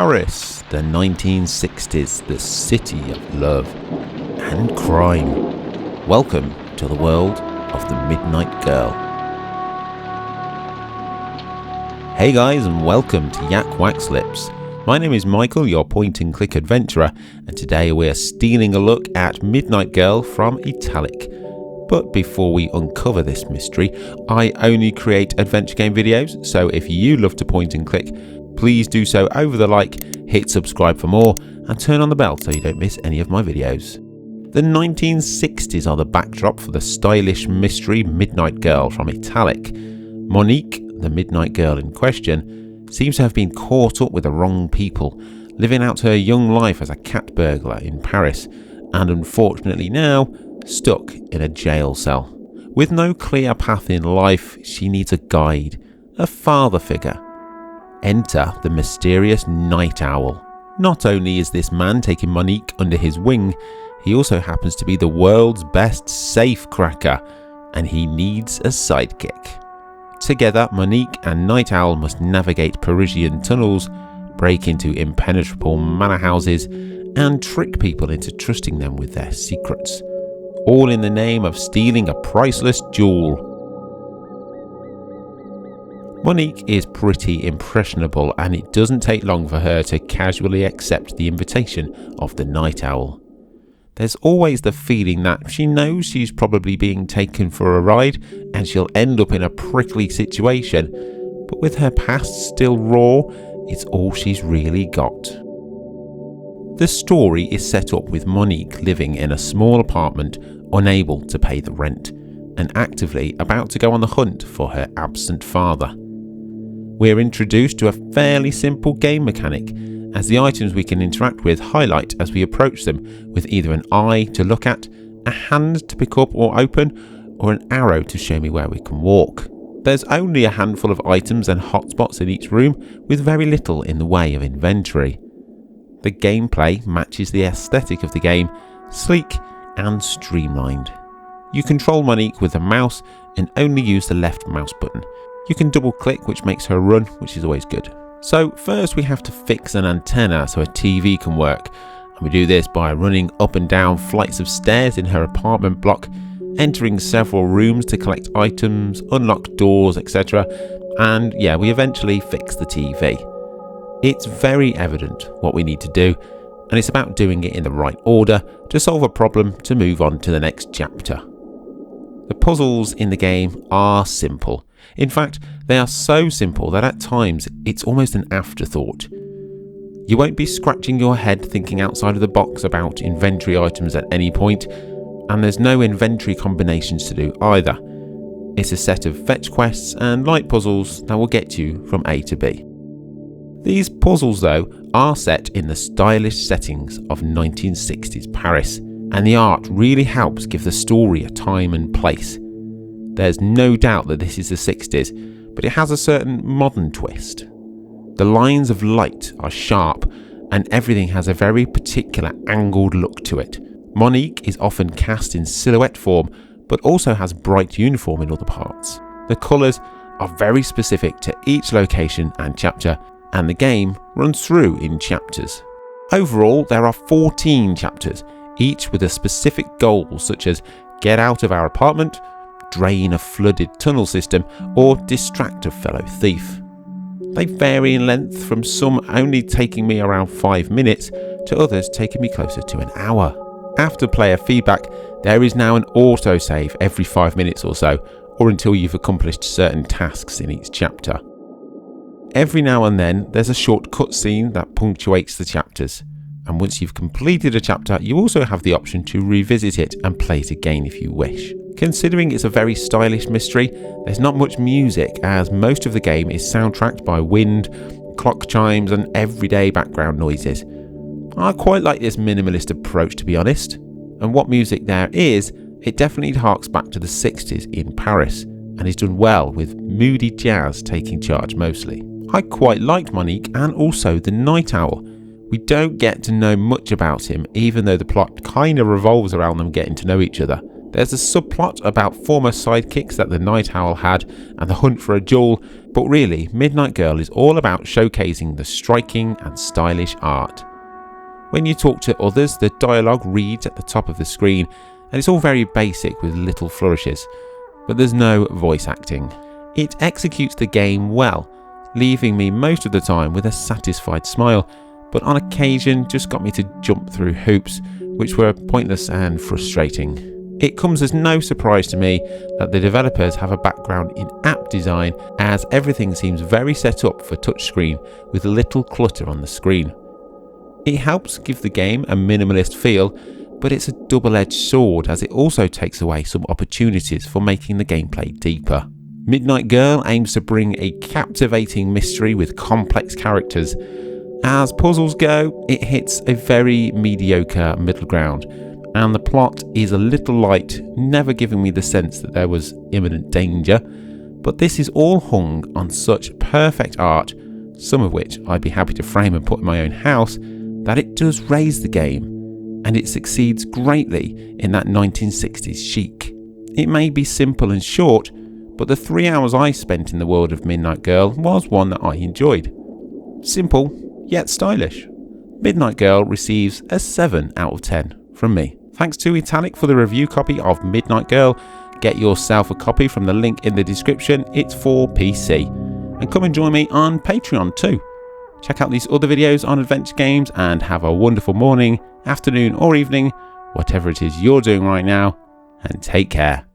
Paris, the 1960s, the city of love and crime. Welcome to the world of the Midnight Girl. Hey guys, and welcome to YakWaxLips. My name is Michael, your point and click adventurer, and today we're stealing a look at Midnight Girl from Italic. But before we uncover this mystery, I only create adventure game videos, so if you love to point and click, please do so over the like, hit subscribe for more, and turn on the bell so you don't miss any of my videos. The 1960s are the backdrop for the stylish mystery Midnight Girl from Italic. Monique, the Midnight Girl in question, seems to have been caught up with the wrong people, living out her young life as a cat burglar in Paris, and unfortunately now stuck in a jail cell. With no clear path in life, she needs a guide, a father figure. Enter the mysterious Night Owl. Not only is this man taking Monique under his wing, he also happens to be the world's best safe cracker, and he needs a sidekick. Together, Monique and Night Owl must navigate Parisian tunnels, break into impenetrable manor houses, and trick people into trusting them with their secrets. All in the name of stealing a priceless jewel. Monique is pretty impressionable, and it doesn't take long for her to casually accept the invitation of the Night Owl. There's always the feeling that she knows she's probably being taken for a ride and she'll end up in a prickly situation, but with her past still raw, it's all she's really got. The story is set up with Monique living in a small apartment, unable to pay the rent, and actively about to go on the hunt for her absent father. We're introduced to a fairly simple game mechanic, as the items we can interact with highlight as we approach them, with either an eye to look at, a hand to pick up or open, or an arrow to show me where we can walk. There's only a handful of items and hotspots in each room, with very little in the way of inventory. The gameplay matches the aesthetic of the game, sleek and streamlined. You control Monique with the mouse and only use the left mouse button. You can double click, which makes her run, which is always good. So first we have to fix an antenna so a TV can work, and we do this by running up and down flights of stairs in her apartment block, entering several rooms to collect items, unlock doors, etc. And yeah, we eventually fix the TV. It's very evident what we need to do, and it's about doing it in the right order to solve a problem to move on to the next chapter. The puzzles in the game are simple. In fact, they are so simple that at times it's almost an afterthought. You won't be scratching your head thinking outside of the box about inventory items at any point, and there's no inventory combinations to do either. It's a set of fetch quests and light puzzles that will get you from A to B. These puzzles, though, are set in the stylish settings of 1960s Paris, and the art really helps give the story a time and place. There's no doubt that this is the 60s, but it has a certain modern twist. The lines of light are sharp, and everything has a very particular angled look to it. Monique is often cast in silhouette form, but also has bright uniform in other parts. The colours are very specific to each location and chapter, and the game runs through in chapters. Overall, there are 14 chapters, each with a specific goal, such as get out of our apartment, drain a flooded tunnel system, or distract a fellow thief. They vary in length, from some only taking me around 5 minutes to others taking me closer to an hour. After player feedback, there is now an autosave every 5 minutes or so, or until you've accomplished certain tasks in each chapter. Every now and then there's a short cutscene that punctuates the chapters, and once you've completed a chapter, you also have the option to revisit it and play it again if you wish. Considering it's a very stylish mystery, there's not much music, as most of the game is soundtracked by wind, clock chimes and everyday background noises. I quite like this minimalist approach, to be honest, and what music there is, it definitely harks back to the 60s in Paris, and is done well with moody jazz taking charge mostly. I quite like Monique and also the Night Owl. We don't get to know much about him, even though the plot kind of revolves around them getting to know each other. There's a subplot about former sidekicks that the Night Owl had and the hunt for a jewel, but really, Midnight Girl is all about showcasing the striking and stylish art. When you talk to others, the dialogue reads at the top of the screen, and it's all very basic with little flourishes, but there's no voice acting. It executes the game well, leaving me most of the time with a satisfied smile, but on occasion just got me to jump through hoops, which were pointless and frustrating. It comes as no surprise to me that the developers have a background in app design, as everything seems very set up for touchscreen with little clutter on the screen. It helps give the game a minimalist feel, but it's a double-edged sword as it also takes away some opportunities for making the gameplay deeper. Midnight Girl aims to bring a captivating mystery with complex characters. As puzzles go, it hits a very mediocre middle ground, and the plot is a little light, never giving me the sense that there was imminent danger, but this is all hung on such perfect art, some of which I'd be happy to frame and put in my own house, that it does raise the game, and it succeeds greatly in that 1960s chic. It may be simple and short, but the 3 hours I spent in the world of Midnight Girl was one that I enjoyed. Simple, yet stylish. Midnight Girl receives a 7 out of 10 from me. Thanks to Italic for the review copy of Midnight Girl. Get yourself a copy from the link in the description. It's for PC. And come and join me on Patreon too. Check out these other videos on adventure games and have a wonderful morning, afternoon or evening, whatever it is you're doing right now, and take care.